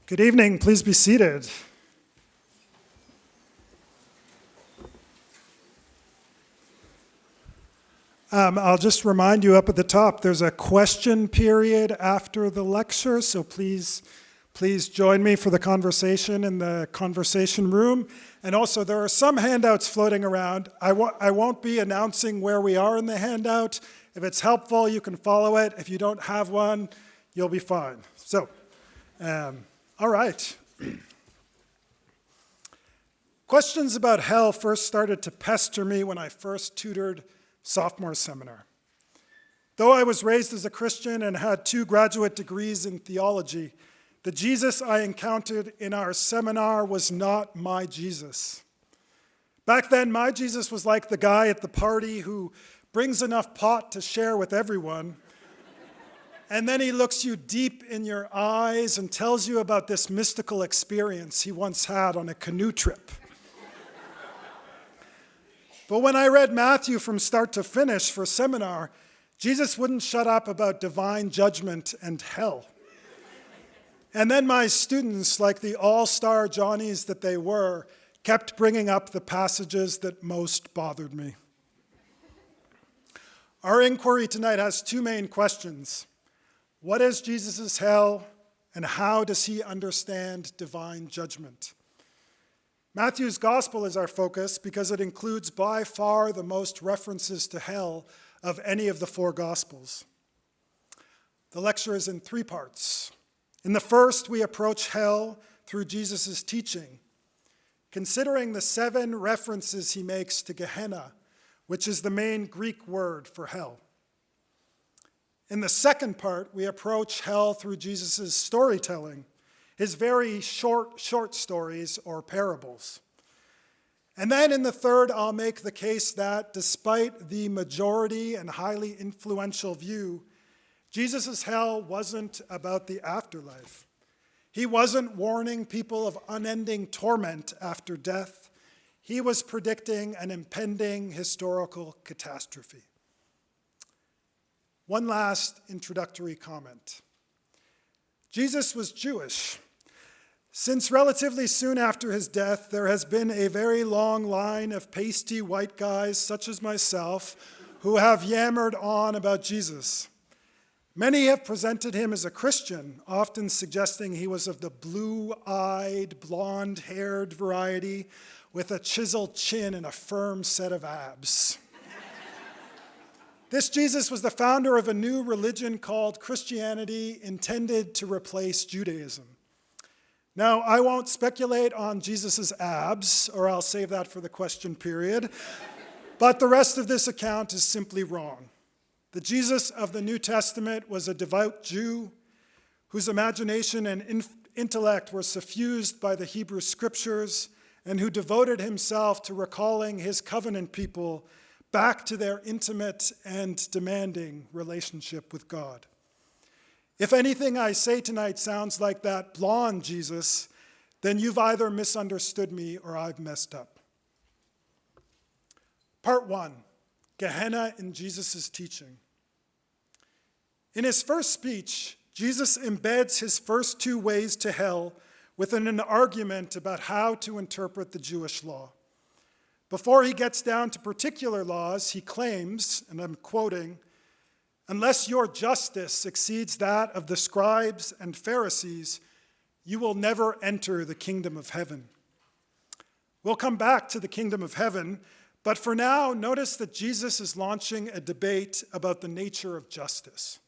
Good evening. Please be seated. I'll just remind you up at the top, there's a question period after the lecture, so please join me for the conversation in the conversation room. And also, there are some handouts floating around. I won't be announcing where we are in the handout. If it's helpful, you can follow it. If you don't have one, you'll be fine. So, all right. Questions about hell first started to pester me when I first tutored sophomore seminar. Though I was raised as a Christian and had 2 graduate degrees in theology, the Jesus I encountered in our seminar was not my Jesus. Back then, my Jesus was like the guy at the party who brings enough pot to share with everyone, and then he looks you deep in your eyes and tells you about this mystical experience he once had on a canoe trip. But when I read Matthew from start to finish for seminar, Jesus wouldn't shut up about divine judgment and hell. And then my students, like the all-star Johnnies that they were, kept bringing up the passages that most bothered me. Our inquiry tonight has 2 main questions. What is Jesus' hell, and how does he understand divine judgment? Matthew's gospel is our focus because it includes by far the most references to hell of any of the 4 gospels. The lecture is in 3 parts. In the first, we approach hell through Jesus' teaching, considering the 7 references he makes to Gehenna, which is the main Greek word for hell. In the second part, we approach hell through Jesus' storytelling, his very short stories or parables. And then in the third, I'll make the case that despite the majority and highly influential view, Jesus' hell wasn't about the afterlife. He wasn't warning people of unending torment after death. He was predicting an impending historical catastrophe. One last introductory comment. Jesus was Jewish. Since relatively soon after his death, there has been a very long line of pasty white guys, such as myself, who have yammered on about Jesus. Many have presented him as a Christian, often suggesting he was of the blue-eyed, blonde-haired variety with a chiseled chin and a firm set of abs. This Jesus was the founder of a new religion called Christianity, intended to replace Judaism. Now, I won't speculate on Jesus' abs, or I'll save that for the question period, but the rest of this account is simply wrong. The Jesus of the New Testament was a devout Jew whose imagination and intellect were suffused by the Hebrew Scriptures and who devoted himself to recalling his covenant people back to their intimate and demanding relationship with God. If anything I say tonight sounds like that blonde Jesus, then you've either misunderstood me or I've messed up. Part 1, Gehenna in Jesus' teaching. In his first speech, Jesus embeds his first 2 ways to hell within an argument about how to interpret the Jewish law. Before he gets down to particular laws, he claims, and I'm quoting, "Unless your justice exceeds that of the scribes and Pharisees, you will never enter the kingdom of heaven." We'll come back to the kingdom of heaven, but for now, notice that Jesus is launching a debate about the nature of justice.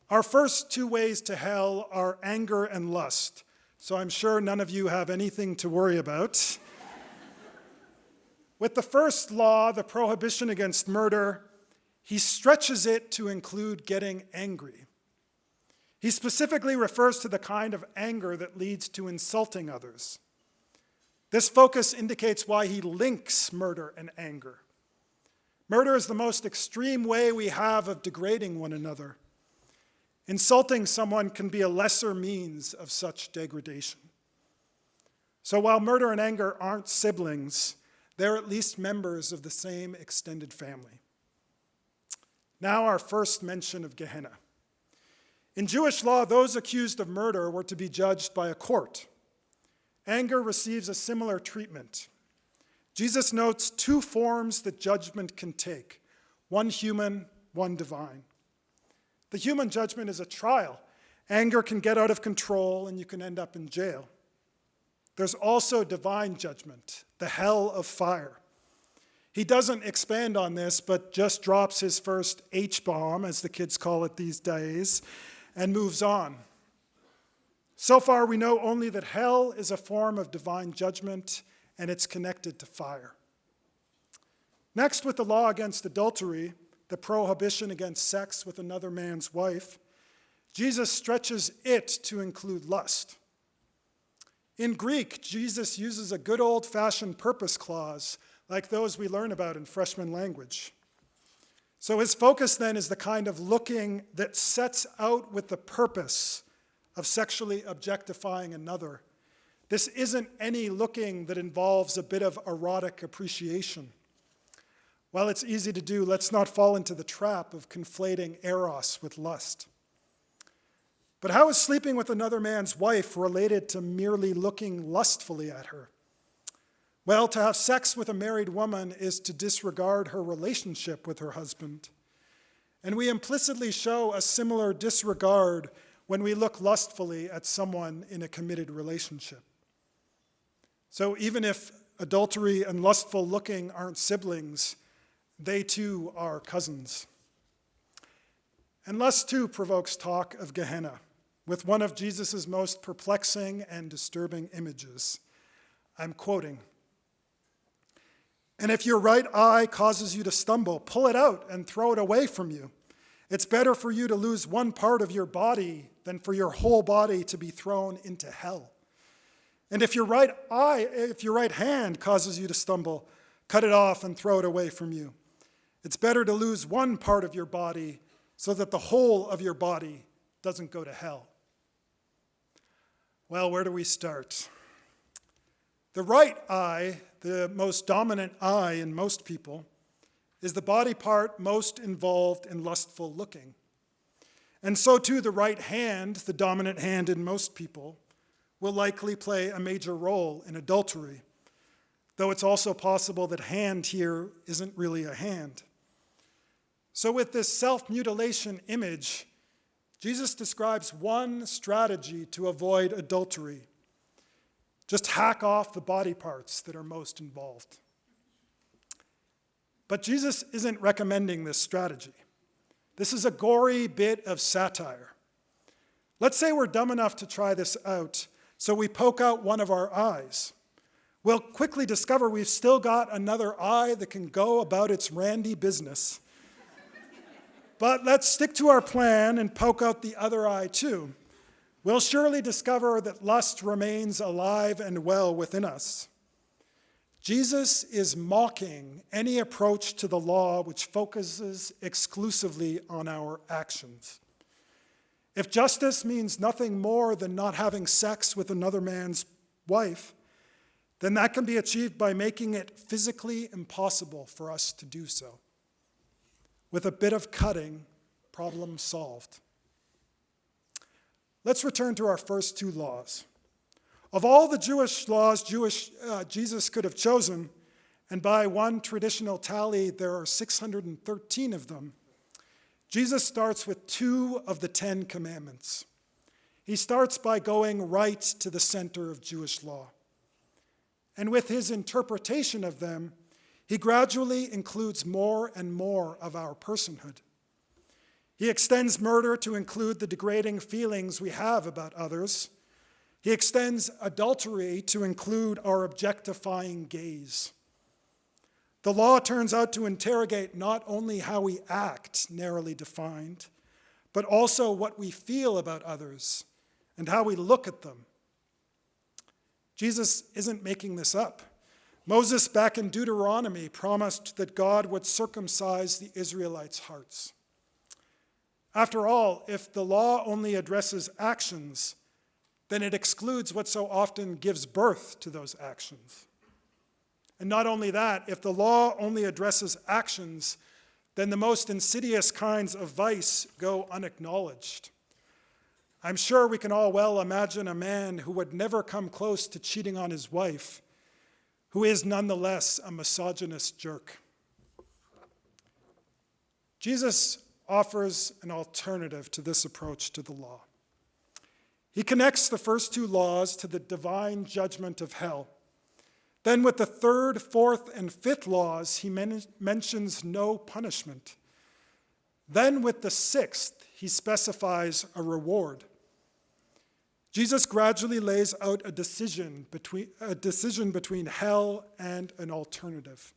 Our first 2 ways to hell are anger and lust, so I'm sure none of you have anything to worry about. With the first law, the prohibition against murder, he stretches it to include getting angry. He specifically refers to the kind of anger that leads to insulting others. This focus indicates why he links murder and anger. Murder is the most extreme way we have of degrading one another. Insulting someone can be a lesser means of such degradation. So while murder and anger aren't siblings, they're at least members of the same extended family. Now our first mention of Gehenna. In Jewish law, those accused of murder were to be judged by a court. Anger receives a similar treatment. Jesus notes two forms that judgment can take, one human, one divine. The human judgment is a trial. Anger can get out of control and you can end up in jail. There's also divine judgment, the hell of fire. He doesn't expand on this, but just drops his first H-bomb, as the kids call it these days, and moves on. So far, we know only that hell is a form of divine judgment, and it's connected to fire. Next, with the law against adultery, the prohibition against sex with another man's wife, Jesus stretches it to include lust. In Greek, Jesus uses a good old-fashioned purpose clause, like those we learn about in freshman language. So his focus then is the kind of looking that sets out with the purpose of sexually objectifying another. This isn't any looking that involves a bit of erotic appreciation. While it's easy to do, let's not fall into the trap of conflating eros with lust. But how is sleeping with another man's wife related to merely looking lustfully at her? Well, to have sex with a married woman is to disregard her relationship with her husband. And we implicitly show a similar disregard when we look lustfully at someone in a committed relationship. So even if adultery and lustful looking aren't siblings, they too are cousins. And lust too provokes talk of Gehenna, with one of Jesus' most perplexing and disturbing images. I'm quoting, "And if your right eye causes you to stumble, pull it out and throw it away from you. It's better for you to lose one part of your body than for your whole body to be thrown into hell. And if your right hand causes you to stumble, cut it off and throw it away from you. It's better to lose one part of your body so that the whole of your body doesn't go to hell." Well, where do we start? The right eye, the most dominant eye in most people, is the body part most involved in lustful looking. And so too the right hand, the dominant hand in most people, will likely play a major role in adultery, though it's also possible that hand here isn't really a hand. So with this self-mutilation image, Jesus describes one strategy to avoid adultery. Just hack off the body parts that are most involved. But Jesus isn't recommending this strategy. This is a gory bit of satire. Let's say we're dumb enough to try this out, so we poke out one of our eyes. We'll quickly discover we've still got another eye that can go about its randy business. But let's stick to our plan and poke out the other eye too. We'll surely discover that lust remains alive and well within us. Jesus is mocking any approach to the law which focuses exclusively on our actions. If justice means nothing more than not having sex with another man's wife, then that can be achieved by making it physically impossible for us to do so. With a bit of cutting, problem solved. Let's return to our first two laws. Of all the Jewish laws Jesus could have chosen, and by one traditional tally, there are 613 of them, Jesus starts with two of the 10 commandments. He starts by going right to the center of Jewish law. And with his interpretation of them, he gradually includes more and more of our personhood. He extends murder to include the degrading feelings we have about others. He extends adultery to include our objectifying gaze. The law turns out to interrogate not only how we act, narrowly defined, but also what we feel about others and how we look at them. Jesus isn't making this up. Moses, back in Deuteronomy, promised that God would circumcise the Israelites' hearts. After all, if the law only addresses actions, then it excludes what so often gives birth to those actions. And not only that, if the law only addresses actions, then the most insidious kinds of vice go unacknowledged. I'm sure we can all well imagine a man who would never come close to cheating on his wife, who is nonetheless a misogynist jerk. Jesus offers an alternative to this approach to the law. He connects the first two laws to the divine judgment of hell. Then with the third, fourth, and fifth laws, he mentions no punishment. Then with the sixth, he specifies a reward. Jesus gradually lays out a decision between hell and an alternative.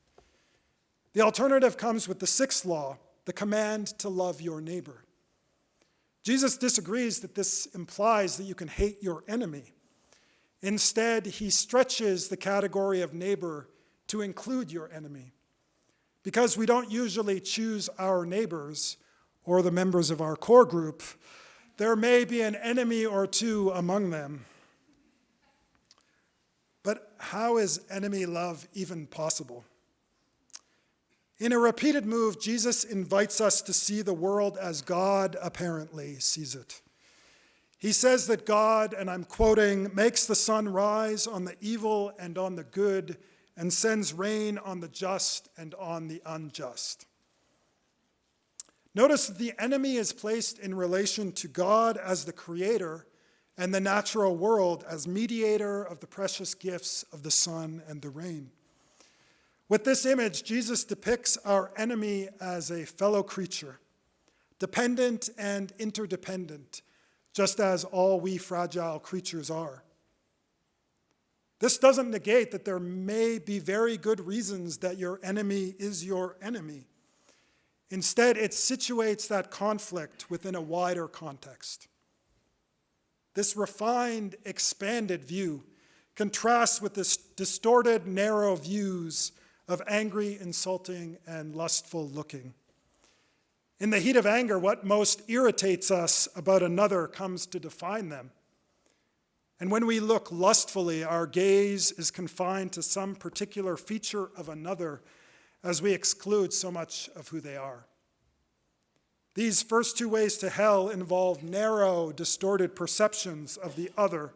The alternative comes with the sixth law, the command to love your neighbor. Jesus disagrees that this implies that you can hate your enemy. Instead, he stretches the category of neighbor to include your enemy. Because we don't usually choose our neighbors or the members of our core group, there may be an enemy or two among them. But how is enemy love even possible? In a repeated move, Jesus invites us to see the world as God apparently sees it. He says that God, and I'm quoting, makes the sun rise on the evil and on the good, and sends rain on the just and on the unjust. Notice that the enemy is placed in relation to God as the creator and the natural world as mediator of the precious gifts of the sun and the rain. With this image, Jesus depicts our enemy as a fellow creature, dependent and interdependent, just as all we fragile creatures are. This doesn't negate that there may be very good reasons that your enemy is your enemy. Instead, it situates that conflict within a wider context. This refined, expanded view contrasts with the distorted, narrow views of angry, insulting, and lustful looking. In the heat of anger, what most irritates us about another comes to define them. And when we look lustfully, our gaze is confined to some particular feature of another as we exclude so much of who they are. These first two ways to hell involve narrow, distorted perceptions of the other,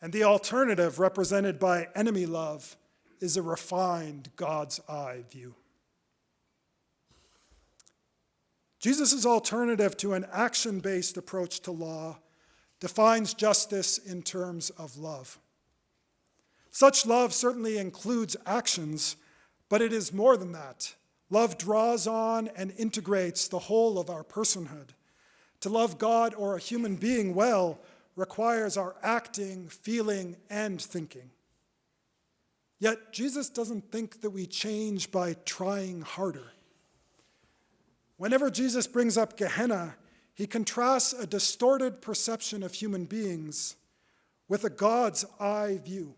and the alternative, represented by enemy love, is a refined God's eye view. Jesus' alternative to an action-based approach to law defines justice in terms of love. Such love certainly includes actions, but it is more than that. Love draws on and integrates the whole of our personhood. To love God or a human being well requires our acting, feeling, and thinking. Yet Jesus doesn't think that we change by trying harder. Whenever Jesus brings up Gehenna, he contrasts a distorted perception of human beings with a God's eye view.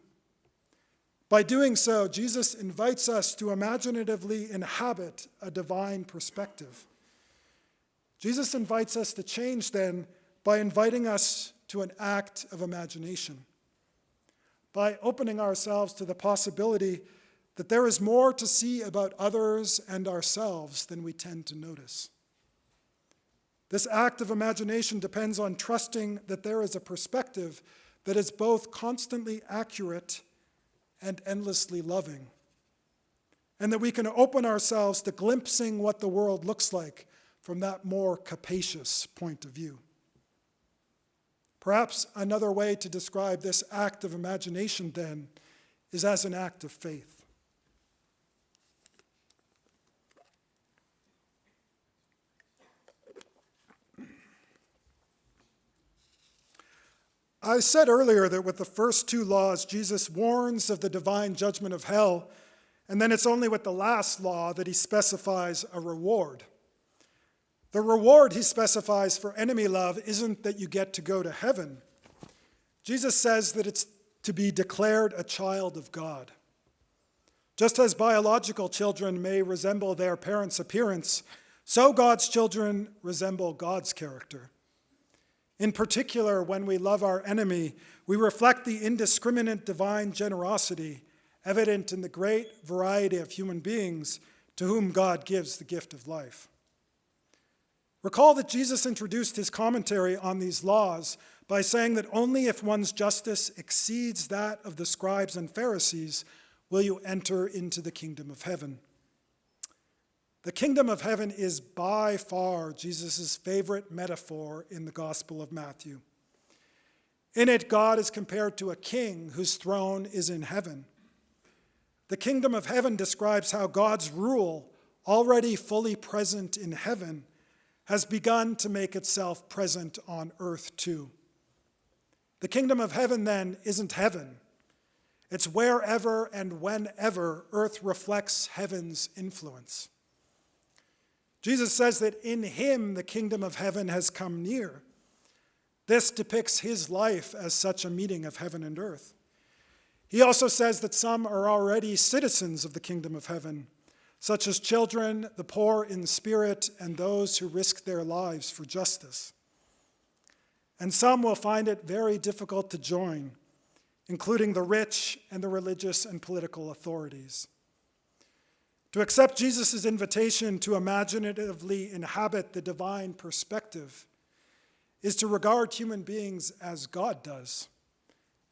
By doing so, Jesus invites us to imaginatively inhabit a divine perspective. Jesus invites us to change then by inviting us to an act of imagination, by opening ourselves to the possibility that there is more to see about others and ourselves than we tend to notice. This act of imagination depends on trusting that there is a perspective that is both constantly accurate and endlessly loving, and that we can open ourselves to glimpsing what the world looks like from that more capacious point of view. Perhaps another way to describe this act of imagination, then, is as an act of faith. I said earlier that with the first two laws, Jesus warns of the divine judgment of hell, and then it's only with the last law that he specifies a reward. The reward he specifies for enemy love isn't that you get to go to heaven. Jesus says that it's to be declared a child of God. Just as biological children may resemble their parents' appearance, so God's children resemble God's character. In particular, when we love our enemy, we reflect the indiscriminate divine generosity evident in the great variety of human beings to whom God gives the gift of life. Recall that Jesus introduced his commentary on these laws by saying that only if one's justice exceeds that of the scribes and Pharisees will you enter into the kingdom of heaven. The kingdom of heaven is by far Jesus' favorite metaphor in the Gospel of Matthew. In it, God is compared to a king whose throne is in heaven. The kingdom of heaven describes how God's rule, already fully present in heaven, has begun to make itself present on earth too. The kingdom of heaven, then, isn't heaven. It's wherever and whenever earth reflects heaven's influence. Jesus says that in him the kingdom of heaven has come near. This depicts his life as such a meeting of heaven and earth. He also says that some are already citizens of the kingdom of heaven, such as children, the poor in spirit, and those who risk their lives for justice. And some will find it very difficult to join, including the rich and the religious and political authorities. To accept Jesus' invitation to imaginatively inhabit the divine perspective is to regard human beings as God does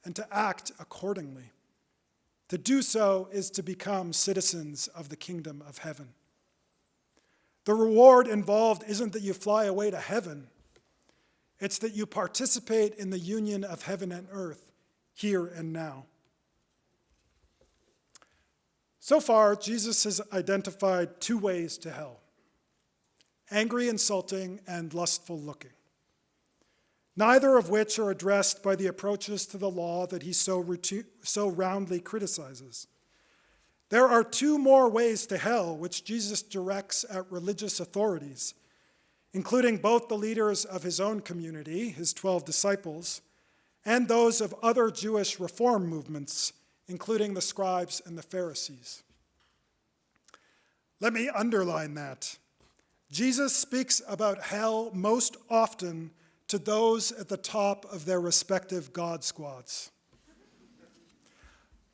and to act accordingly. To do so is to become citizens of the kingdom of heaven. The reward involved isn't that you fly away to heaven. It's that you participate in the union of heaven and earth, here and now. So far, Jesus has identified two ways to hell: angry, insulting, and lustful looking, neither of which are addressed by the approaches to the law that he so roundly criticizes. There are two more ways to hell which Jesus directs at religious authorities, including both the leaders of his own community, his 12 disciples, and those of other Jewish reform movements, including the scribes and the Pharisees. Let me underline that. Jesus speaks about hell most often to those at the top of their respective God squads.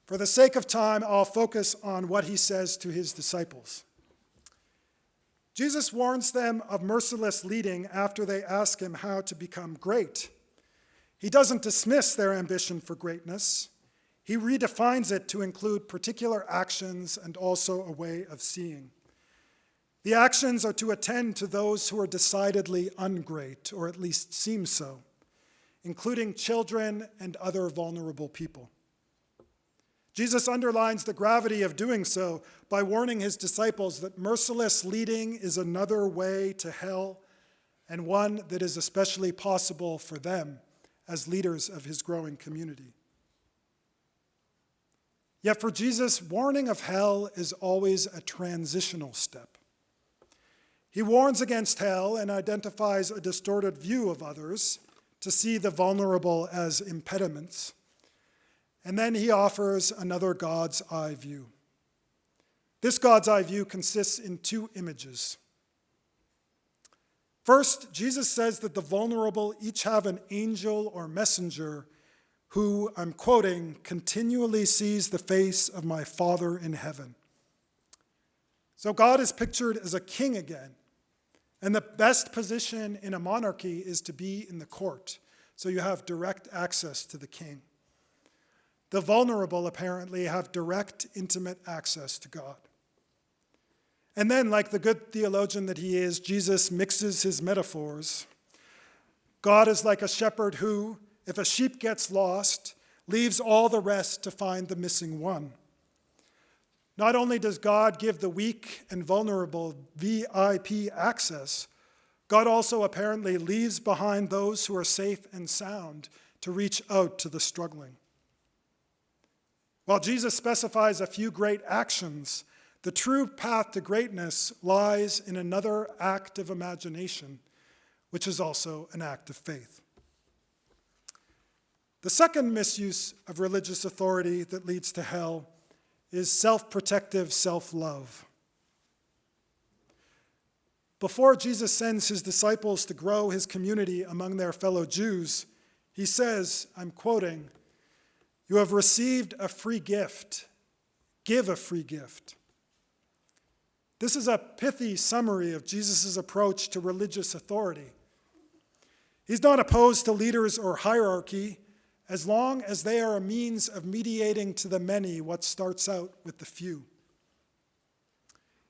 For the sake of time, I'll focus on what he says to his disciples. Jesus warns them of merciless leading after they ask him how to become great. He doesn't dismiss their ambition for greatness. He redefines it to include particular actions and also a way of seeing. The actions are to attend to those who are decidedly ungreat, or at least seem so, including children and other vulnerable people. Jesus underlines the gravity of doing so by warning his disciples that merciless leading is another way to hell, and one that is especially possible for them as leaders of his growing community. Yet for Jesus, warning of hell is always a transitional step. He warns against hell and identifies a distorted view of others to see the vulnerable as impediments. And then he offers another God's eye view. This God's eye view consists in two images. First, Jesus says that the vulnerable each have an angel or messenger who, I'm quoting, continually sees the face of my Father in heaven. So God is pictured as a king again, and the best position in a monarchy is to be in the court, so you have direct access to the king. The vulnerable, apparently, have direct, intimate access to God. And then, like the good theologian that he is, Jesus mixes his metaphors. God is like a shepherd who, if a sheep gets lost, leaves all the rest to find the missing one. Not only does God give the weak and vulnerable VIP access, God also apparently leaves behind those who are safe and sound to reach out to the struggling. While Jesus specifies a few great actions, the true path to greatness lies in another act of imagination, which is also an act of faith. The second misuse of religious authority that leads to hell is self-protective self-love. Before Jesus sends his disciples to grow his community among their fellow Jews, he says, I'm quoting, "You have received a free gift. Give a free gift." This is a pithy summary of Jesus' approach to religious authority. He's not opposed to leaders or hierarchy as long as they are a means of mediating to the many what starts out with the few.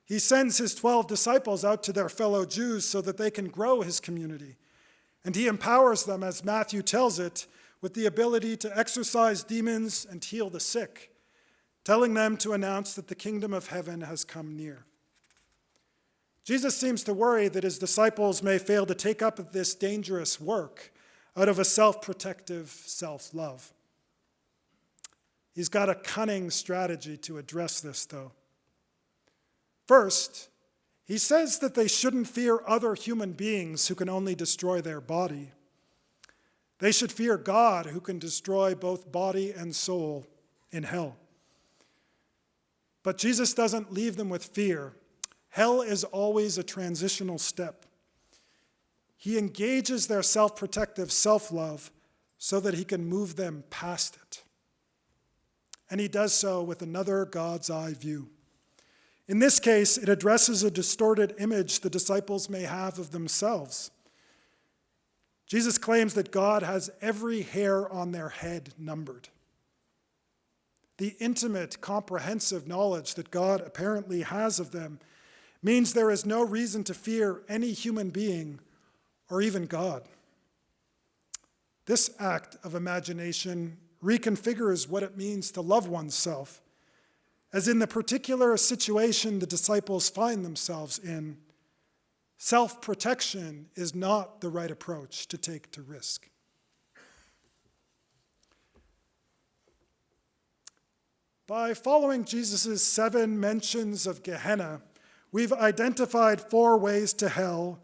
He sends his 12 disciples out to their fellow Jews so that they can grow his community. And he empowers them, as Matthew tells it, with the ability to exorcise demons and heal the sick, telling them to announce that the kingdom of heaven has come near. Jesus seems to worry that his disciples may fail to take up this dangerous work out of a self-protective self-love. He's got a cunning strategy to address this, though. First, he says that they shouldn't fear other human beings who can only destroy their body. They should fear God, who can destroy both body and soul in hell. But Jesus doesn't leave them with fear. Hell is always a transitional step. He engages their self-protective self-love so that he can move them past it. And he does so with another God's eye view. In this case, it addresses a distorted image the disciples may have of themselves. Jesus claims that God has every hair on their head numbered. The intimate, comprehensive knowledge that God apparently has of them means there is no reason to fear any human being or even God. This act of imagination reconfigures what it means to love oneself, as in the particular situation the disciples find themselves in, self-protection is not the right approach to take to risk. By following Jesus' 7 mentions of Gehenna, we've identified 4 ways to hell,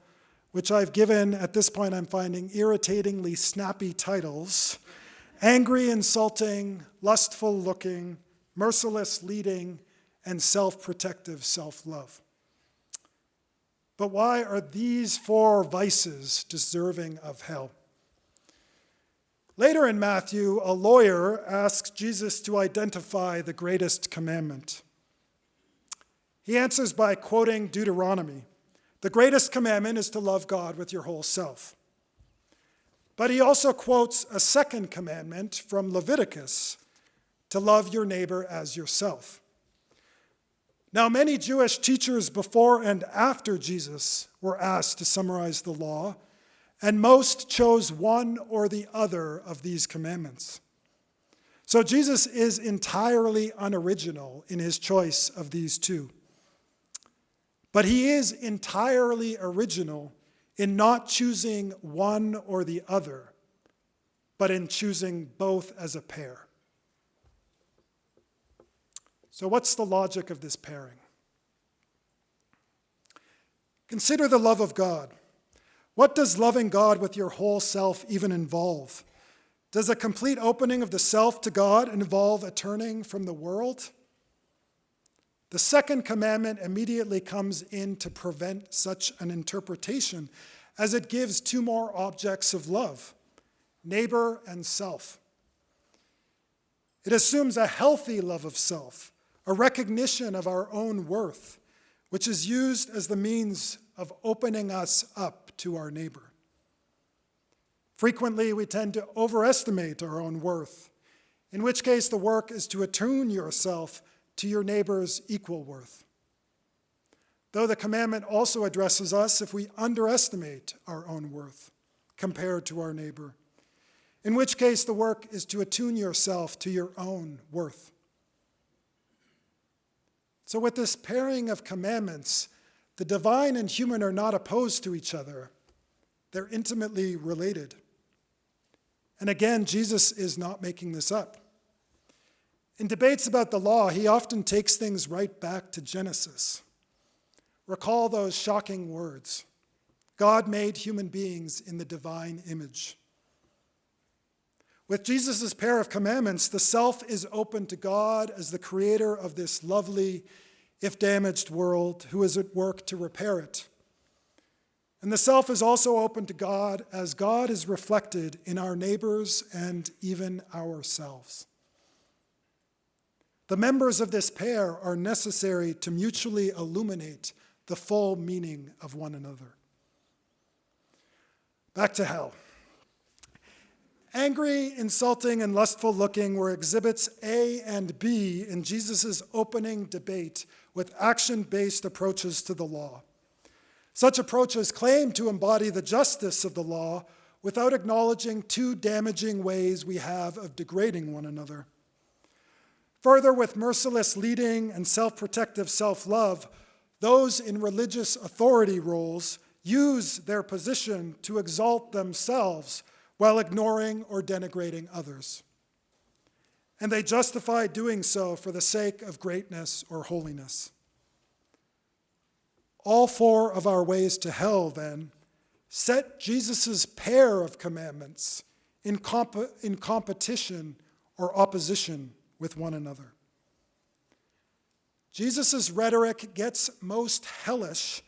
which I've given, at this point I'm finding, irritatingly snappy titles: angry, insulting, lustful looking, merciless leading, and self-protective self-love. But why are these 4 vices deserving of hell? Later in Matthew, a lawyer asks Jesus to identify the greatest commandment. He answers by quoting Deuteronomy. The greatest commandment is to love God with your whole self. But he also quotes a second commandment from Leviticus, to love your neighbor as yourself. Now, many Jewish teachers before and after Jesus were asked to summarize the law, and most chose one or the other of these commandments. So Jesus is entirely unoriginal in his choice of these 2. But he is entirely original in not choosing one or the other, but in choosing both as a pair. So what's the logic of this pairing? Consider the love of God. What does loving God with your whole self even involve? Does a complete opening of the self to God involve a turning from the world? The second commandment immediately comes in to prevent such an interpretation, as it gives 2 more objects of love, neighbor and self. It assumes a healthy love of self, a recognition of our own worth, which is used as the means of opening us up to our neighbor. Frequently, we tend to overestimate our own worth, in which case the work is to attune yourself to your neighbor's equal worth. Though the commandment also addresses us if we underestimate our own worth compared to our neighbor, in which case the work is to attune yourself to your own worth. So with this pairing of commandments, the divine and human are not opposed to each other. They're intimately related. And again, Jesus is not making this up. In debates about the law, he often takes things right back to Genesis. Recall those shocking words: God made human beings in the divine image. With Jesus' pair of commandments, the self is open to God as the creator of this lovely, if damaged world, who is at work to repair it. And the self is also open to God as God is reflected in our neighbors and even ourselves. The members of this pair are necessary to mutually illuminate the full meaning of one another. Back to hell. Angry, insulting, and lustful looking were exhibits A and B in Jesus' opening debate with action-based approaches to the law. Such approaches claim to embody the justice of the law without acknowledging two damaging ways we have of degrading one another. Further, with merciless leading and self-protective self-love, those in religious authority roles use their position to exalt themselves while ignoring or denigrating others. And they justify doing so for the sake of greatness or holiness. All four of our ways to hell, then, set Jesus' pair of commandments in competition or opposition with one another. Jesus' rhetoric gets most hellish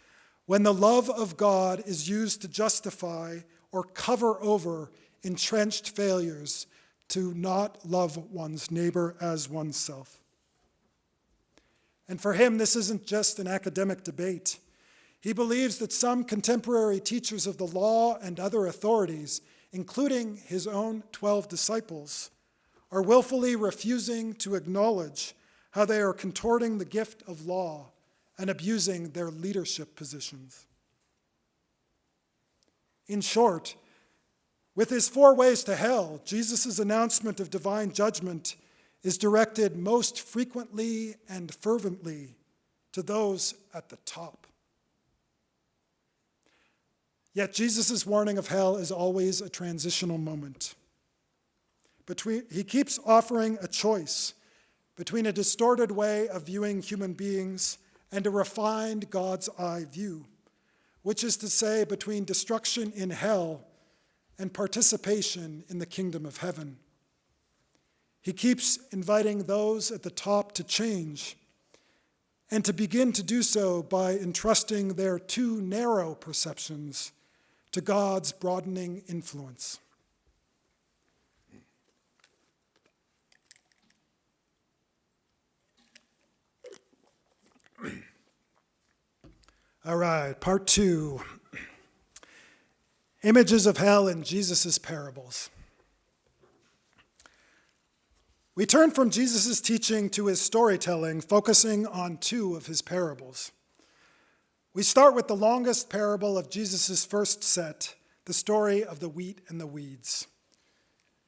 when the love of God is used to justify or cover over entrenched failures to not love one's neighbor as oneself. And for him, this isn't just an academic debate. He believes that some contemporary teachers of the law and other authorities, including his own 12 disciples, are willfully refusing to acknowledge how they are contorting the gift of law and abusing their leadership positions. In short, with his four ways to hell, Jesus' announcement of divine judgment is directed most frequently and fervently to those at the top. Yet Jesus' warning of hell is always a transitional moment. He keeps offering a choice between a distorted way of viewing human beings and a refined God's eye view, which is to say, between destruction in hell and participation in the kingdom of heaven. He keeps inviting those at the top to change and to begin to do so by entrusting their too narrow perceptions to God's broadening influence. All right, part 2. Images of hell in Jesus' parables. We turn from Jesus' teaching to his storytelling, focusing on 2 of his parables. We start with the longest parable of Jesus' first set, the story of the wheat and the weeds.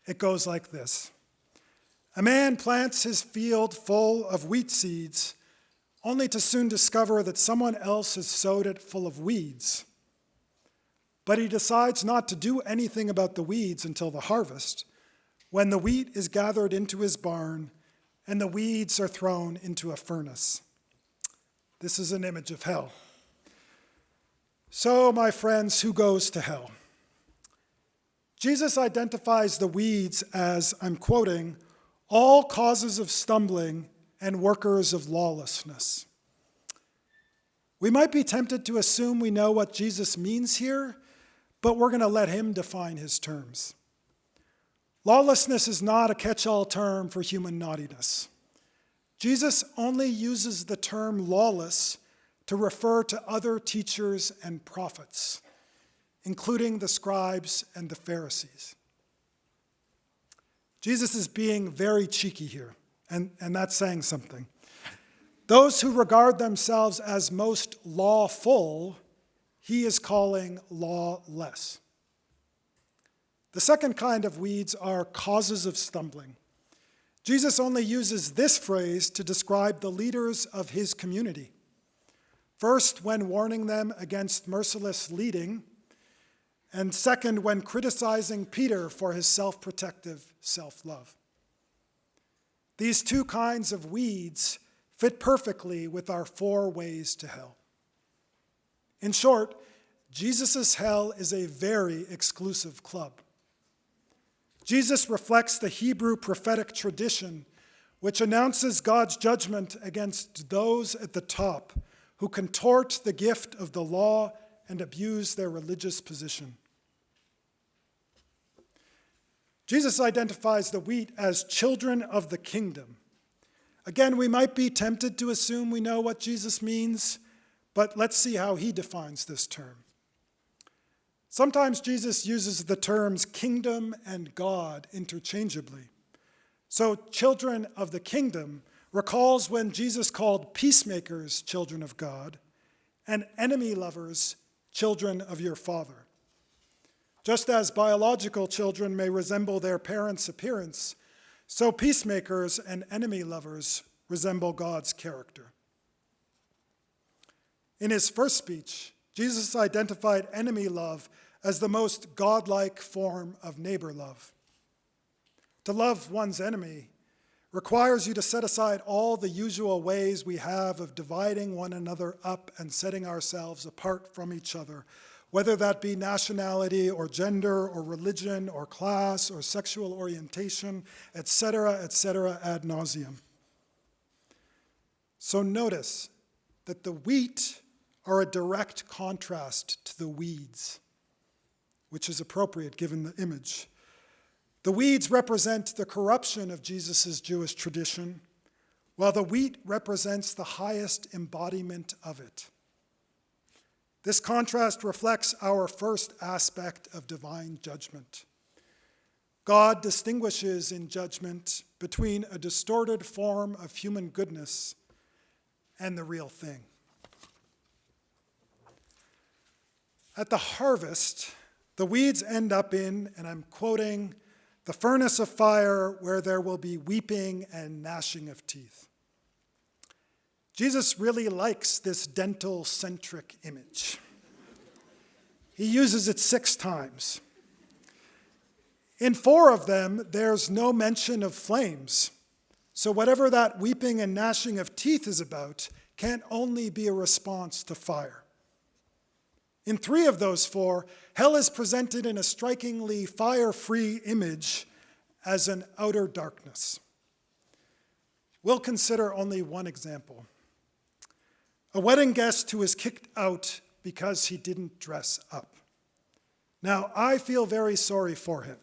It goes like this. A man plants his field full of wheat seeds, only to soon discover that someone else has sowed it full of weeds. But he decides not to do anything about the weeds until the harvest, when the wheat is gathered into his barn and the weeds are thrown into a furnace. This is an image of hell. So, my friends, who goes to hell? Jesus identifies the weeds as, I'm quoting, all causes of stumbling and workers of lawlessness. We might be tempted to assume we know what Jesus means here, but we're going to let him define his terms. Lawlessness is not a catch-all term for human naughtiness. Jesus only uses the term lawless to refer to other teachers and prophets, including the scribes and the Pharisees. Jesus is being very cheeky here, and that's saying something. Those who regard themselves as most lawful, he is calling lawless. The second kind of weeds are causes of stumbling. Jesus only uses this phrase to describe the leaders of his community. First, when warning them against merciless leading, and second, when criticizing Peter for his self-protective self-love. These 2 kinds of weeds fit perfectly with our 4 ways to hell. In short, Jesus' hell is a very exclusive club. Jesus reflects the Hebrew prophetic tradition, which announces God's judgment against those at the top who contort the gift of the law and abuse their religious position. Jesus identifies the wheat as children of the kingdom, Again, we might be tempted to assume we know what Jesus means, but let's see how he defines this term. Sometimes Jesus uses the terms kingdom and God interchangeably. So children of the kingdom recalls when Jesus called peacemakers children of God and enemy lovers children of your Father. Just as biological children may resemble their parents' appearance, so peacemakers and enemy lovers resemble God's character. In his first speech, Jesus identified enemy love as the most godlike form of neighbor love. To love one's enemy requires you to set aside all the usual ways we have of dividing one another up and setting ourselves apart from each other, whether that be nationality or gender or religion or class or sexual orientation, etc., ad nauseum. So notice that the wheat are a direct contrast to the weeds, which is appropriate given the image. The weeds represent the corruption of Jesus' Jewish tradition, while the wheat represents the highest embodiment of it. This contrast reflects our first aspect of divine judgment. God distinguishes in judgment between a distorted form of human goodness and the real thing. At the harvest, the weeds end up in, and I'm quoting, the furnace of fire where there will be weeping and gnashing of teeth. Jesus really likes this dental-centric image. He uses it 6 times. In 4 of them, there's no mention of flames. So whatever that weeping and gnashing of teeth is about can only be a response to fire. In 3 of those 4, hell is presented in a strikingly fire-free image as an outer darkness. We'll consider only one example. A wedding guest who is kicked out because he didn't dress up. Now, I feel very sorry for him.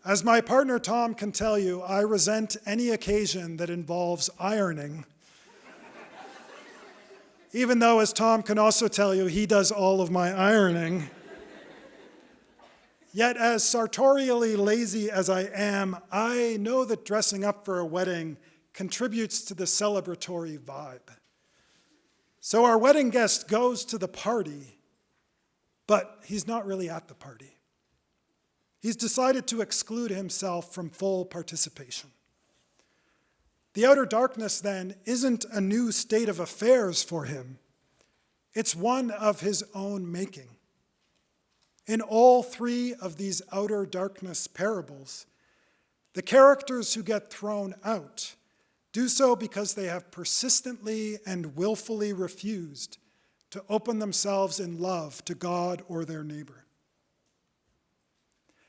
As my partner Tom can tell you, I resent any occasion that involves ironing. Even though, as Tom can also tell you, he does all of my ironing. Yet, as sartorially lazy as I am, I know that dressing up for a wedding contributes to the celebratory vibe. So our wedding guest goes to the party, but he's not really at the party. He's decided to exclude himself from full participation. The outer darkness, then, isn't a new state of affairs for him. It's one of his own making. In all 3 of these outer darkness parables, the characters who get thrown out do so because they have persistently and willfully refused to open themselves in love to God or their neighbor.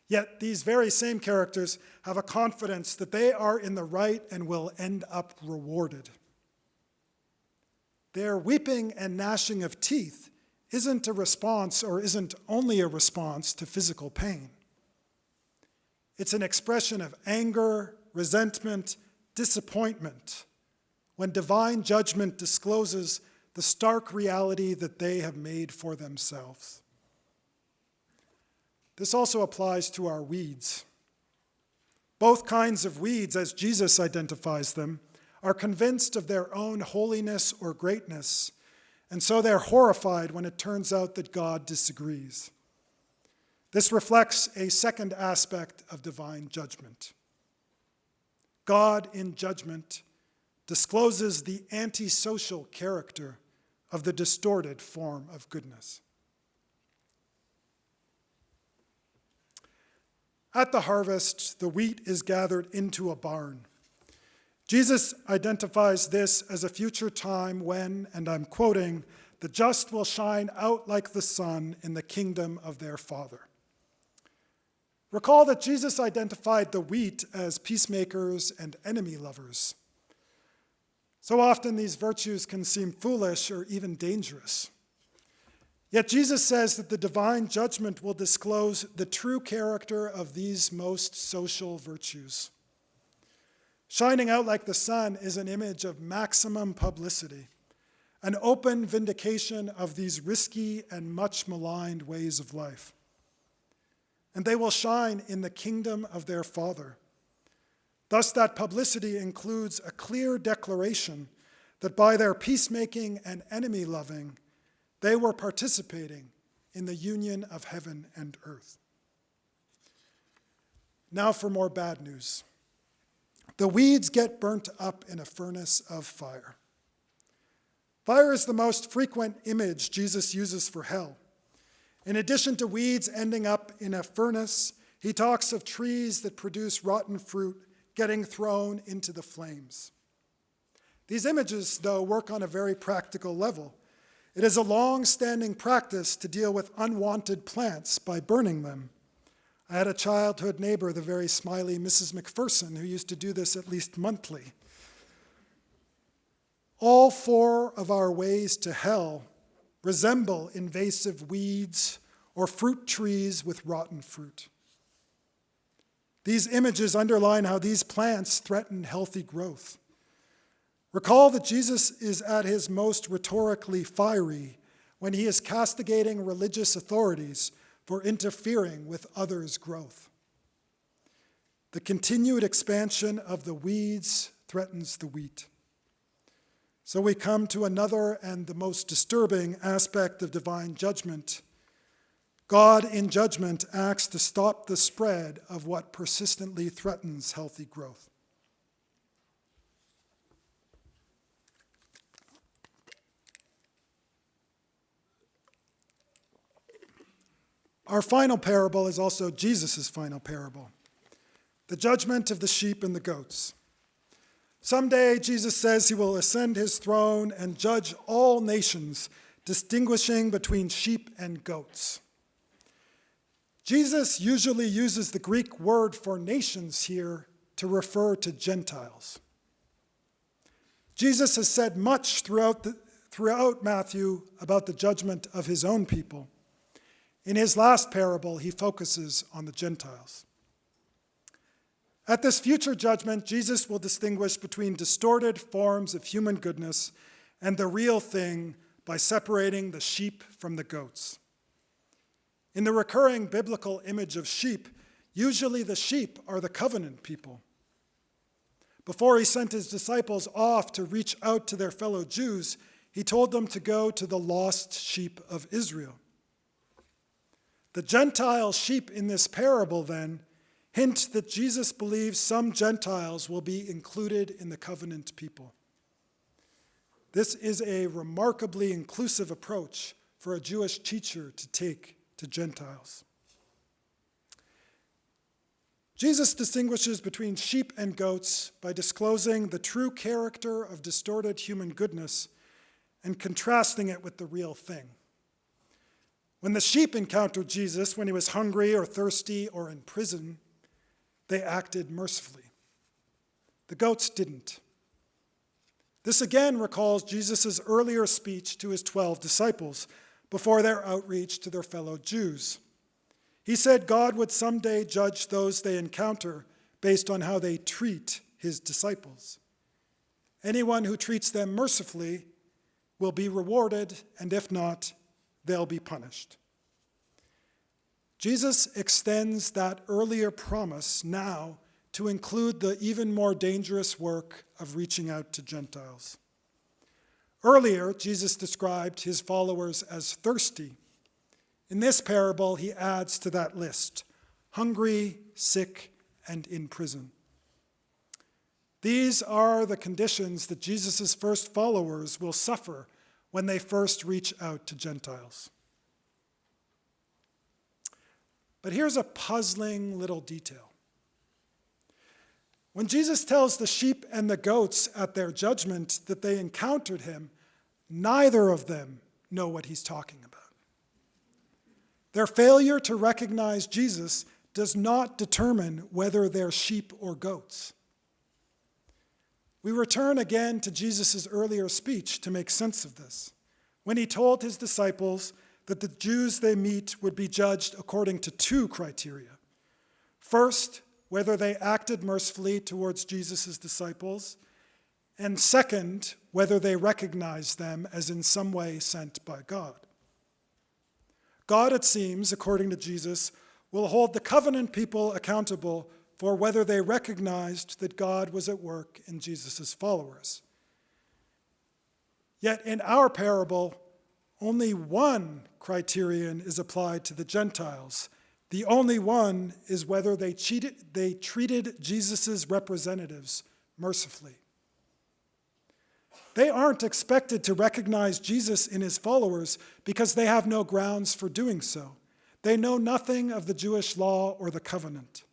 Yet these very same characters have a confidence that they are in the right and will end up rewarded. Their weeping and gnashing of teeth isn't a response, or isn't only a response, to physical pain. It's an expression of anger, resentment, disappointment, when divine judgment discloses the stark reality that they have made for themselves. This also applies to our weeds. Both kinds of weeds, as Jesus identifies them, are convinced of their own holiness or greatness, and so they're horrified when it turns out that God disagrees. This reflects a second aspect of divine judgment. God, in judgment, discloses the antisocial character of the distorted form of goodness. At the harvest, the wheat is gathered into a barn. Jesus identifies this as a future time when, and I'm quoting, the just will shine out like the sun in the kingdom of their Father. Recall that Jesus identified the wheat as peacemakers and enemy lovers. So often these virtues can seem foolish or even dangerous. Yet Jesus says that the divine judgment will disclose the true character of these most social virtues. Shining out like the sun is an image of maximum publicity, an open vindication of these risky and much maligned ways of life. And they will shine in the kingdom of their Father. Thus, that publicity includes a clear declaration that by their peacemaking and enemy-loving, they were participating in the union of heaven and earth. Now for more bad news. The weeds get burnt up in a furnace of fire. Fire is the most frequent image Jesus uses for hell. In addition to weeds ending up in a furnace, he talks of trees that produce rotten fruit getting thrown into the flames. These images, though, work on a very practical level. It is a long-standing practice to deal with unwanted plants by burning them. I had a childhood neighbor, the very smiley Mrs. McPherson, who used to do this at least monthly. All four of our ways to hell resemble invasive weeds or fruit trees with rotten fruit. These images underline how these plants threaten healthy growth. Recall that Jesus is at his most rhetorically fiery when he is castigating religious authorities for interfering with others' growth. The continued expansion of the weeds threatens the wheat. So we come to another and the most disturbing aspect of divine judgment. God, in judgment, acts to stop the spread of what persistently threatens healthy growth. Our final parable is also Jesus' final parable, the judgment of the sheep and the goats. Someday, Jesus says he will ascend his throne and judge all nations, distinguishing between sheep and goats. Jesus usually uses the Greek word for nations here to refer to Gentiles. Jesus has said much throughout Matthew about the judgment of his own people. In his last parable, he focuses on the Gentiles. At this future judgment, Jesus will distinguish between distorted forms of human goodness and the real thing by separating the sheep from the goats. In the recurring biblical image of sheep, usually the sheep are the covenant people. Before he sent his disciples off to reach out to their fellow Jews, he told them to go to the lost sheep of Israel. The Gentile sheep in this parable, then, hint that Jesus believes some Gentiles will be included in the covenant people. This is a remarkably inclusive approach for a Jewish teacher to take to Gentiles. Jesus distinguishes between sheep and goats by disclosing the true character of distorted human goodness and contrasting it with the real thing. When the sheep encountered Jesus when he was hungry or thirsty or in prison, they acted mercifully. The goats didn't. This again recalls Jesus' earlier speech to his 12 disciples before their outreach to their fellow Jews. He said God would someday judge those they encounter based on how they treat his disciples. Anyone who treats them mercifully will be rewarded, and if not, they'll be punished. Jesus extends that earlier promise now to include the even more dangerous work of reaching out to Gentiles. Earlier, Jesus described his followers as thirsty. In this parable, he adds to that list, hungry, sick, and in prison. These are the conditions that Jesus' first followers will suffer when they first reach out to Gentiles. But here's a puzzling little detail. When Jesus tells the sheep and the goats at their judgment that they encountered him, neither of them know what he's talking about. Their failure to recognize Jesus does not determine whether they're sheep or goats. We return again to Jesus' earlier speech to make sense of this, when he told his disciples that the Jews they meet would be judged according to two criteria. First, whether they acted mercifully towards Jesus' disciples, and second, whether they recognized them as in some way sent by God. God, it seems, according to Jesus, will hold the covenant people accountable for whether they recognized that God was at work in Jesus' followers. Yet in our parable, only one criterion is applied to the Gentiles. The only one is whether they treated Jesus' representatives mercifully. They aren't expected to recognize Jesus in his followers because they have no grounds for doing so. They know nothing of the Jewish law or the covenant.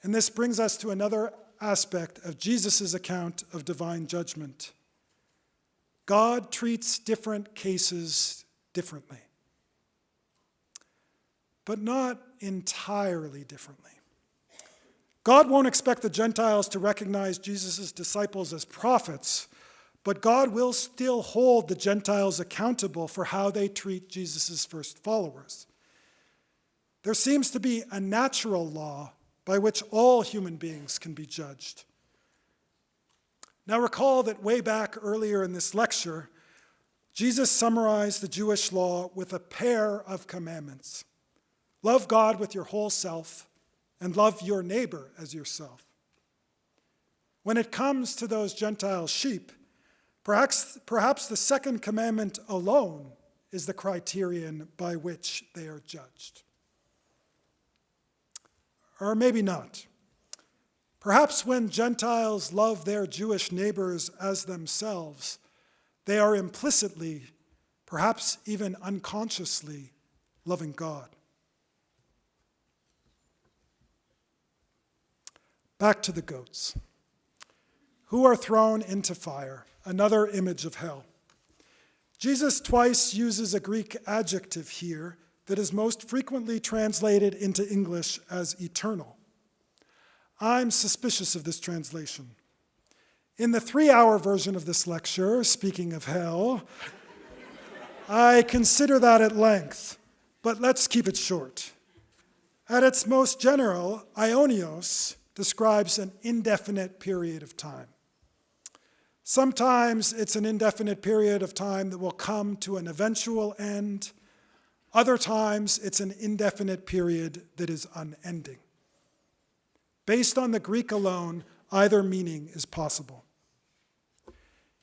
And this brings us to another aspect of Jesus' account of divine judgment. God treats different cases differently, but not entirely differently. God won't expect the Gentiles to recognize Jesus' disciples as prophets, but God will still hold the Gentiles accountable for how they treat Jesus' first followers. There seems to be a natural law by which all human beings can be judged. Now recall that way back earlier in this lecture, Jesus summarized the Jewish law with a pair of commandments. Love God with your whole self and love your neighbor as yourself. When it comes to those Gentile sheep, perhaps the second commandment alone is the criterion by which they are judged. Or maybe not. Perhaps when Gentiles love their Jewish neighbors as themselves, they are implicitly, perhaps even unconsciously, loving God. Back to the goats, who are thrown into fire, another image of hell. Jesus twice uses a Greek adjective here that is most frequently translated into English as eternal. I'm suspicious of this translation. In the 3-hour version of this lecture, speaking of hell, I consider that at length, but let's keep it short. At its most general, aionios describes an indefinite period of time. Sometimes it's an indefinite period of time that will come to an eventual end. Other times it's an indefinite period that is unending. Based on the Greek alone, either meaning is possible.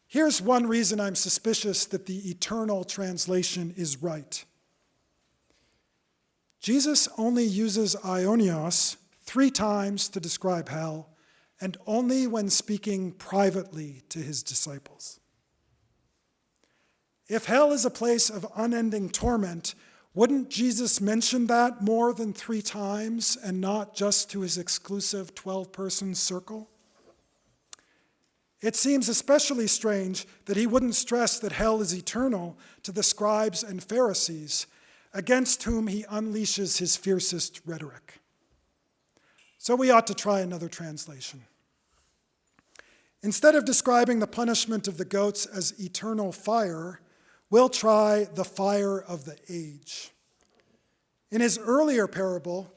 Here's one reason I'm suspicious that the eternal translation is right. Jesus only uses aionios 3 times to describe hell, and only when speaking privately to his disciples. If hell is a place of unending torment, wouldn't Jesus mention that more than 3 times and not just to his exclusive 12-person circle? It seems especially strange that he wouldn't stress that hell is eternal to the scribes and Pharisees, against whom he unleashes his fiercest rhetoric. So we ought to try another translation. Instead of describing the punishment of the goats as eternal fire, we'll try the fire of the age. In his earlier parable,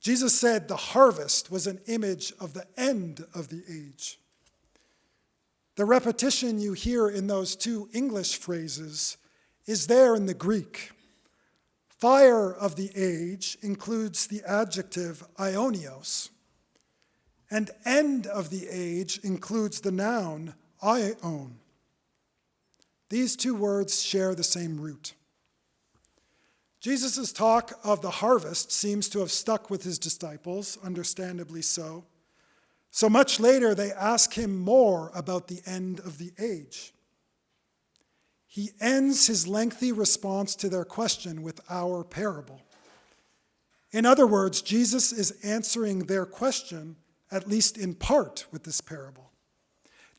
Jesus said the harvest was an image of the end of the age. The repetition you hear in those 2 English phrases is there in the Greek. Fire of the age includes the adjective aionios, and end of the age includes the noun aion. These 2 words share the same root. Jesus' talk of the harvest seems to have stuck with his disciples, understandably so. So much later, they ask him more about the end of the age. He ends his lengthy response to their question with our parable. In other words, Jesus is answering their question, at least in part, with this parable.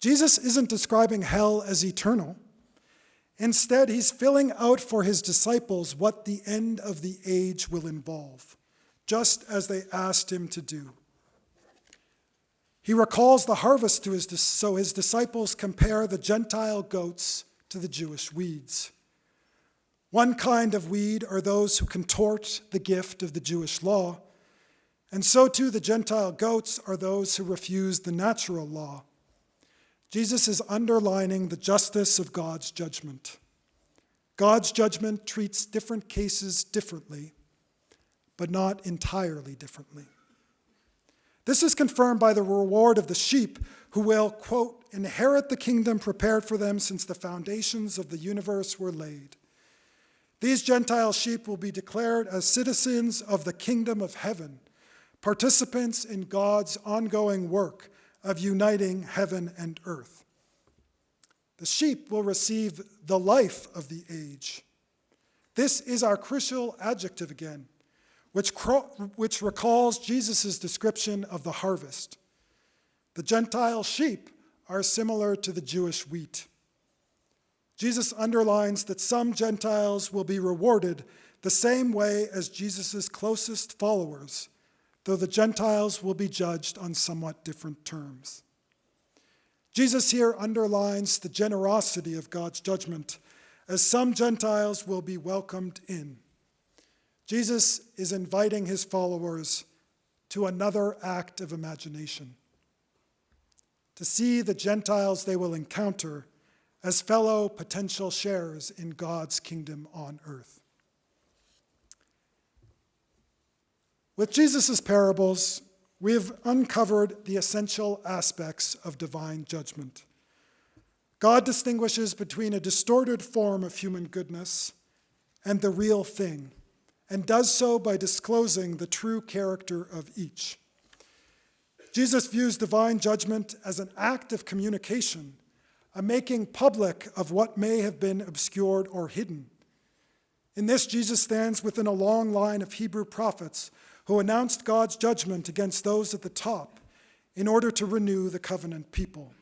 Jesus isn't describing hell as eternal. Instead, he's filling out for his disciples what the end of the age will involve, just as they asked him to do. He recalls the harvest to so his disciples compare the Gentile goats to the Jewish weeds. One kind of weed are those who contort the gift of the Jewish law, And so too the Gentile goats are those who refuse the natural law. Jesus is underlining the justice of God's judgment. God's judgment treats different cases differently, but not entirely differently. This is confirmed by the reward of the sheep who will, quote, inherit the kingdom prepared for them since the foundations of the universe were laid. These Gentile sheep will be declared as citizens of the kingdom of heaven, participants in God's ongoing work of uniting heaven and earth. The sheep will receive the life of the age. This is our crucial adjective again, which recalls Jesus' description of the harvest. The Gentile sheep are similar to the Jewish wheat. Jesus underlines that some Gentiles will be rewarded the same way as Jesus' closest followers, though the Gentiles will be judged on somewhat different terms. Jesus here underlines the generosity of God's judgment, as some Gentiles will be welcomed in. Jesus is inviting his followers to another act of imagination, to see the Gentiles they will encounter as fellow potential sharers in God's kingdom on earth. With Jesus' parables, we have uncovered the essential aspects of divine judgment. God distinguishes between a distorted form of human goodness and the real thing, and does so by disclosing the true character of each. Jesus views divine judgment as an act of communication, a making public of what may have been obscured or hidden. In this, Jesus stands within a long line of Hebrew prophets who announced God's judgment against those at the top in order to renew the covenant people.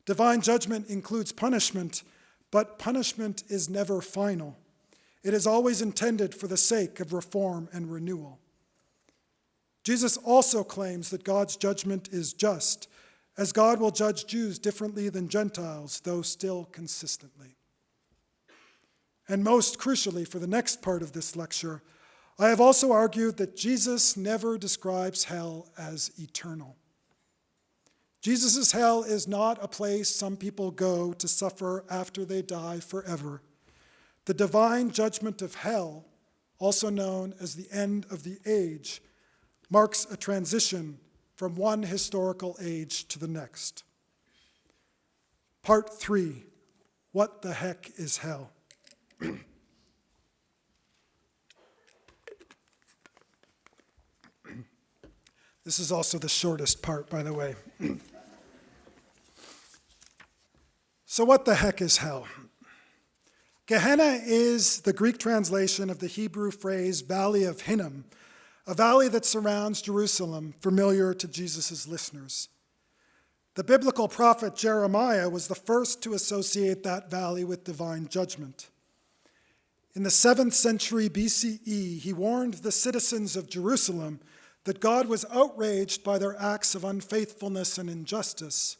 Divine judgment includes punishment, but punishment is never final. It is always intended for the sake of reform and renewal. Jesus also claims that God's judgment is just, as God will judge Jews differently than Gentiles, though still consistently. And most crucially, for the next part of this lecture, I have also argued that Jesus never describes hell as eternal. Jesus' hell is not a place some people go to suffer after they die forever. The divine judgment of hell, also known as the end of the age, marks a transition from one historical age to the next. Part 3, what the heck is hell? This is also the shortest part, by the way. So what the heck is hell? Gehenna is the Greek translation of the Hebrew phrase Valley of Hinnom, a valley that surrounds Jerusalem, familiar to Jesus' listeners. The biblical prophet Jeremiah was the first to associate that valley with divine judgment. In the 7th century BCE, he warned the citizens of Jerusalem that God was outraged by their acts of unfaithfulness and injustice,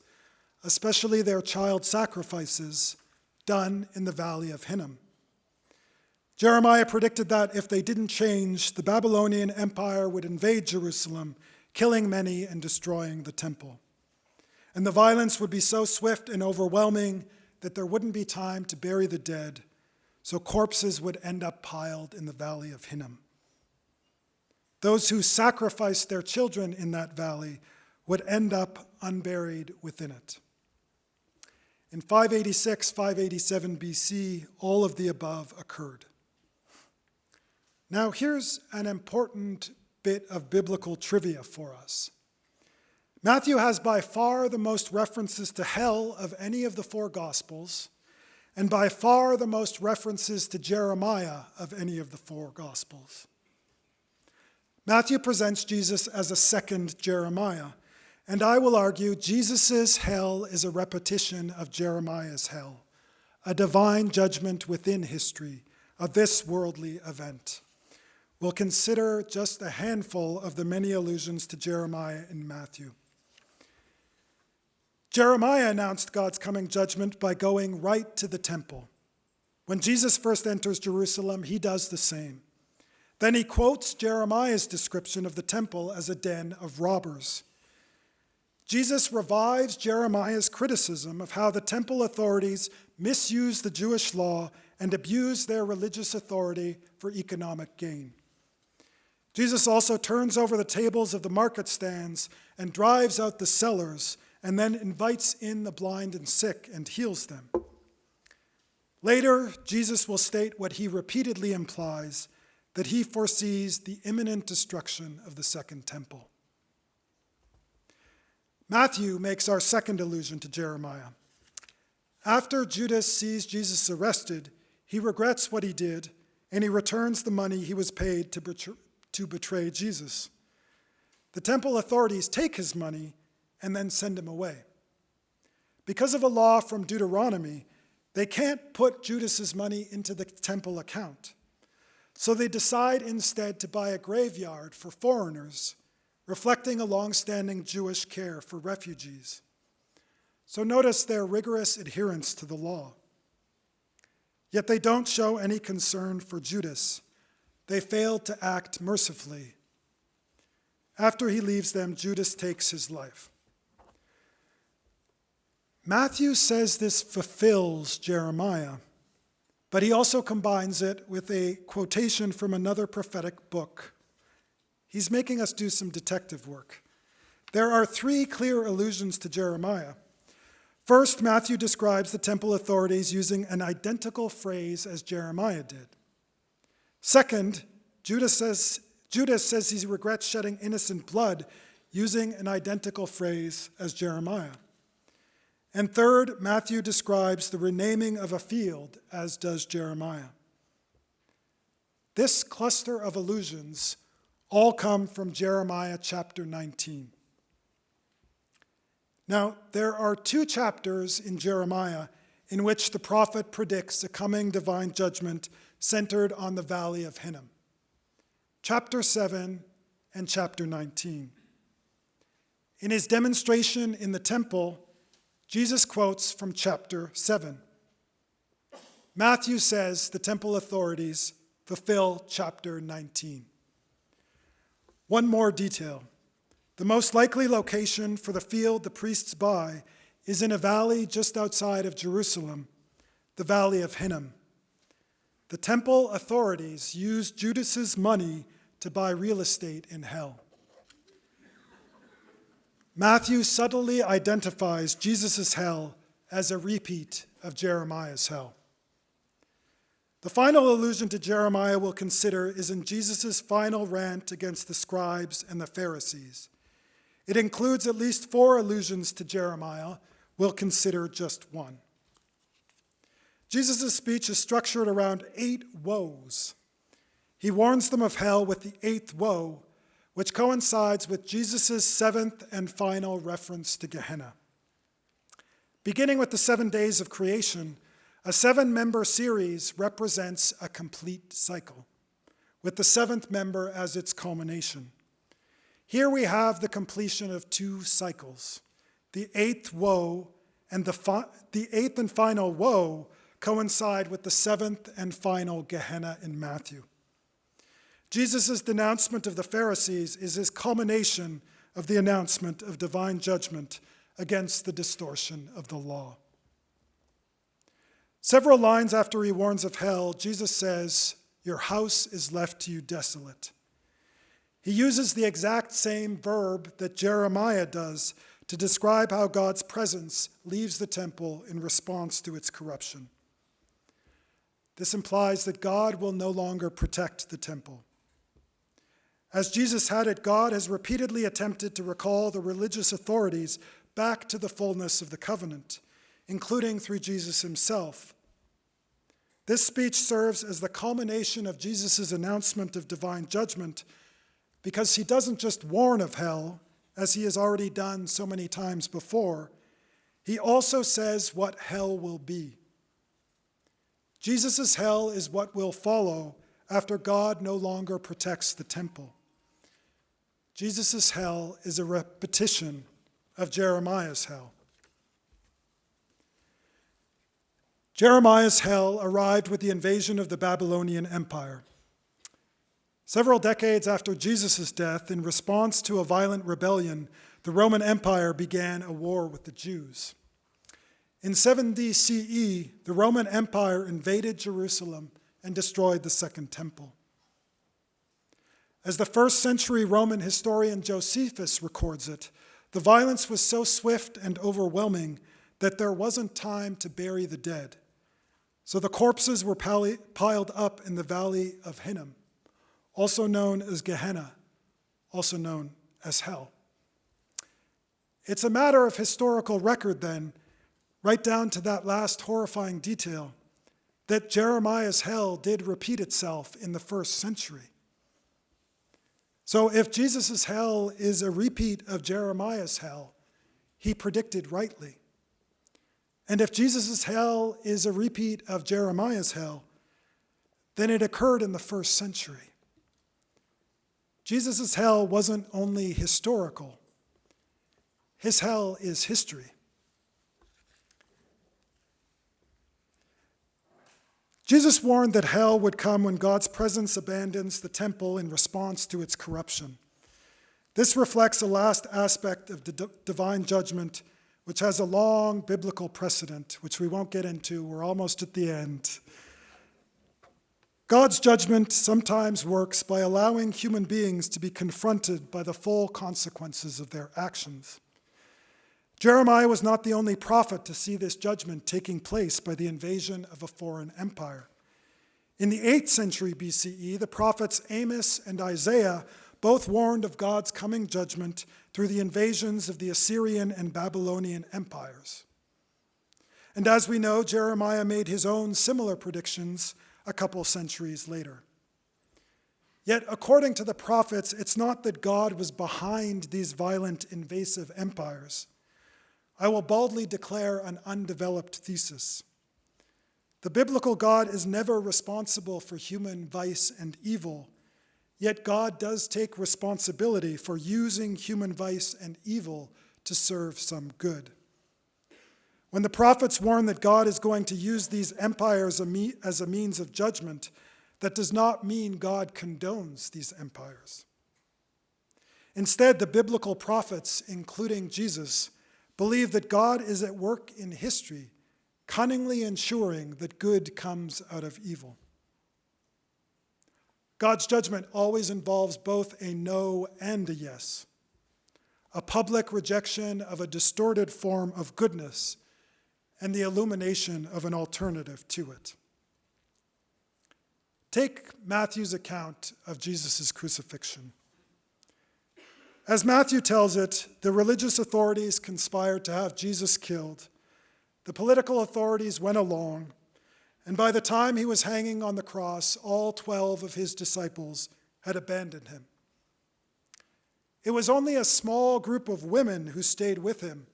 especially their child sacrifices done in the Valley of Hinnom. Jeremiah predicted that if they didn't change, the Babylonian Empire would invade Jerusalem, killing many and destroying the temple. And the violence would be so swift and overwhelming that there wouldn't be time to bury the dead, so corpses would end up piled in the Valley of Hinnom. Those who sacrificed their children in that valley would end up unburied within it. In 586, 587 BC, all of the above occurred. Now here's an important bit of biblical trivia for us. Matthew has by far the most references to hell of any of the 4 Gospels, and by far the most references to Jeremiah of any of the 4 Gospels. Matthew presents Jesus as a second Jeremiah, and I will argue Jesus' hell is a repetition of Jeremiah's hell, a divine judgment within history of this worldly event. We'll consider just a handful of the many allusions to Jeremiah in Matthew. Jeremiah announced God's coming judgment by going right to the temple. When Jesus first enters Jerusalem, he does the same. Then he quotes Jeremiah's description of the temple as a den of robbers. Jesus revives Jeremiah's criticism of how the temple authorities misuse the Jewish law and abuse their religious authority for economic gain. Jesus also turns over the tables of the market stands and drives out the sellers, and then invites in the blind and sick and heals them. Later, Jesus will state what he repeatedly implies, that he foresees the imminent destruction of the second temple. Matthew makes our second allusion to Jeremiah. After Judas sees Jesus arrested, he regrets what he did, and he returns the money he was paid to betray Jesus. The temple authorities take his money and then send him away. Because of a law from Deuteronomy, they can't put Judas's money into the temple account. So they decide instead to buy a graveyard for foreigners, reflecting a long-standing Jewish care for refugees. So notice their rigorous adherence to the law. Yet they don't show any concern for Judas. They fail to act mercifully. After he leaves them, Judas takes his life. Matthew says this fulfills Jeremiah, but he also combines it with a quotation from another prophetic book. He's making us do some detective work. There are three clear allusions to Jeremiah. First, Matthew describes the temple authorities using an identical phrase as Jeremiah did. Second, Judas says he regrets shedding innocent blood using an identical phrase as Jeremiah. And third, Matthew describes the renaming of a field, as does Jeremiah. This cluster of allusions all come from Jeremiah chapter 19. Now, there are two chapters in Jeremiah in which the prophet predicts a coming divine judgment centered on the valley of Hinnom. Chapter 7 and chapter 19. In his demonstration in the temple, Jesus quotes from chapter 7. Matthew says the temple authorities fulfill chapter 19. One more detail. The most likely location for the field the priests buy is in a valley just outside of Jerusalem, the valley of Hinnom. The temple authorities used Judas's money to buy real estate in hell. Matthew subtly identifies Jesus' hell as a repeat of Jeremiah's hell. The final allusion to Jeremiah we'll consider is in Jesus' final rant against the scribes and the Pharisees. It includes at least 4 allusions to Jeremiah. We'll consider just one. Jesus' speech is structured around 8 woes. He warns them of hell with the 8th woe, which coincides with Jesus' 7th and final reference to Gehenna. Beginning with the 7 days of creation, a 7-member series represents a complete cycle, with the 7th member as its culmination. Here we have the completion of 2 cycles. The 8th woe and the 8th and final woe coincide with the 7th and final Gehenna in Matthew. Jesus' denouncement of the Pharisees is his culmination of the announcement of divine judgment against the distortion of the law. Several lines after he warns of hell, Jesus says, "Your house is left to you desolate." He uses the exact same verb that Jeremiah does to describe how God's presence leaves the temple in response to its corruption. This implies that God will no longer protect the temple. As Jesus had it, God has repeatedly attempted to recall the religious authorities back to the fullness of the covenant, including through Jesus himself. This speech serves as the culmination of Jesus' announcement of divine judgment, because he doesn't just warn of hell, as he has already done so many times before. He also says what hell will be. Jesus' hell is what will follow after God no longer protects the temple. Jesus' hell is a repetition of Jeremiah's hell. Jeremiah's hell arrived with the invasion of the Babylonian Empire. Several decades after Jesus' death, in response to a violent rebellion, the Roman Empire began a war with the Jews. In 70 CE, the Roman Empire invaded Jerusalem and destroyed the Second Temple. As the first century Roman historian Josephus records it, the violence was so swift and overwhelming that there wasn't time to bury the dead. So the corpses were piled up in the valley of Hinnom, also known as Gehenna, also known as hell. It's a matter of historical record then, right down to that last horrifying detail, that Jeremiah's hell did repeat itself in the first century. So if Jesus' hell is a repeat of Jeremiah's hell, he predicted rightly. And if Jesus' hell is a repeat of Jeremiah's hell, then it occurred in the first century. Jesus' hell wasn't only historical. His hell is history. Jesus warned that hell would come when God's presence abandons the temple in response to its corruption. This reflects the last aspect of the divine judgment, which has a long biblical precedent, which we won't get into. We're almost at the end. God's judgment sometimes works by allowing human beings to be confronted by the full consequences of their actions. Jeremiah was not the only prophet to see this judgment taking place by the invasion of a foreign empire. In the 8th century BCE, the prophets Amos and Isaiah both warned of God's coming judgment through the invasions of the Assyrian and Babylonian empires. And as we know, Jeremiah made his own similar predictions a couple centuries later. Yet, according to the prophets, it's not that God was behind these violent, invasive empires. I will boldly declare an undeveloped thesis. The biblical God is never responsible for human vice and evil, yet God does take responsibility for using human vice and evil to serve some good. When the prophets warn that God is going to use these empires as a means of judgment, that does not mean God condones these empires. Instead, the biblical prophets, including Jesus, believe that God is at work in history, cunningly ensuring that good comes out of evil. God's judgment always involves both a no and a yes, a public rejection of a distorted form of goodness and the illumination of an alternative to it. Take Matthew's account of Jesus' crucifixion. As Matthew tells it, the religious authorities conspired to have Jesus killed. The political authorities went along, and by the time he was hanging on the cross, all 12 of his disciples had abandoned him. It was only a small group of women who stayed with him,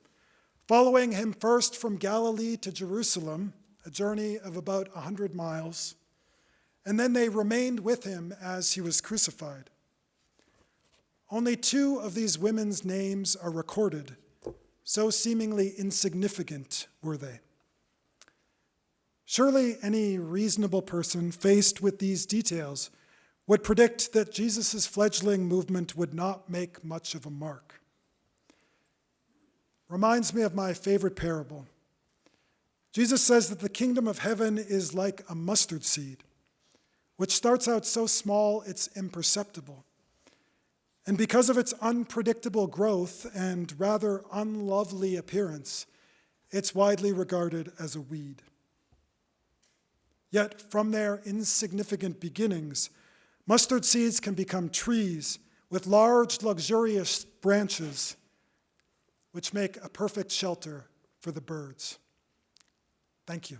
following him first from Galilee to Jerusalem, a journey of about 100 miles, and then they remained with him as he was crucified. Only 2 of these women's names are recorded, so seemingly insignificant were they. Surely any reasonable person faced with these details would predict that Jesus' fledgling movement would not make much of a mark. Reminds me of my favorite parable. Jesus says that the kingdom of heaven is like a mustard seed, which starts out so small it's imperceptible. And because of its unpredictable growth and rather unlovely appearance, it's widely regarded as a weed. Yet from their insignificant beginnings, mustard seeds can become trees with large, luxurious branches, which make a perfect shelter for the birds. Thank you.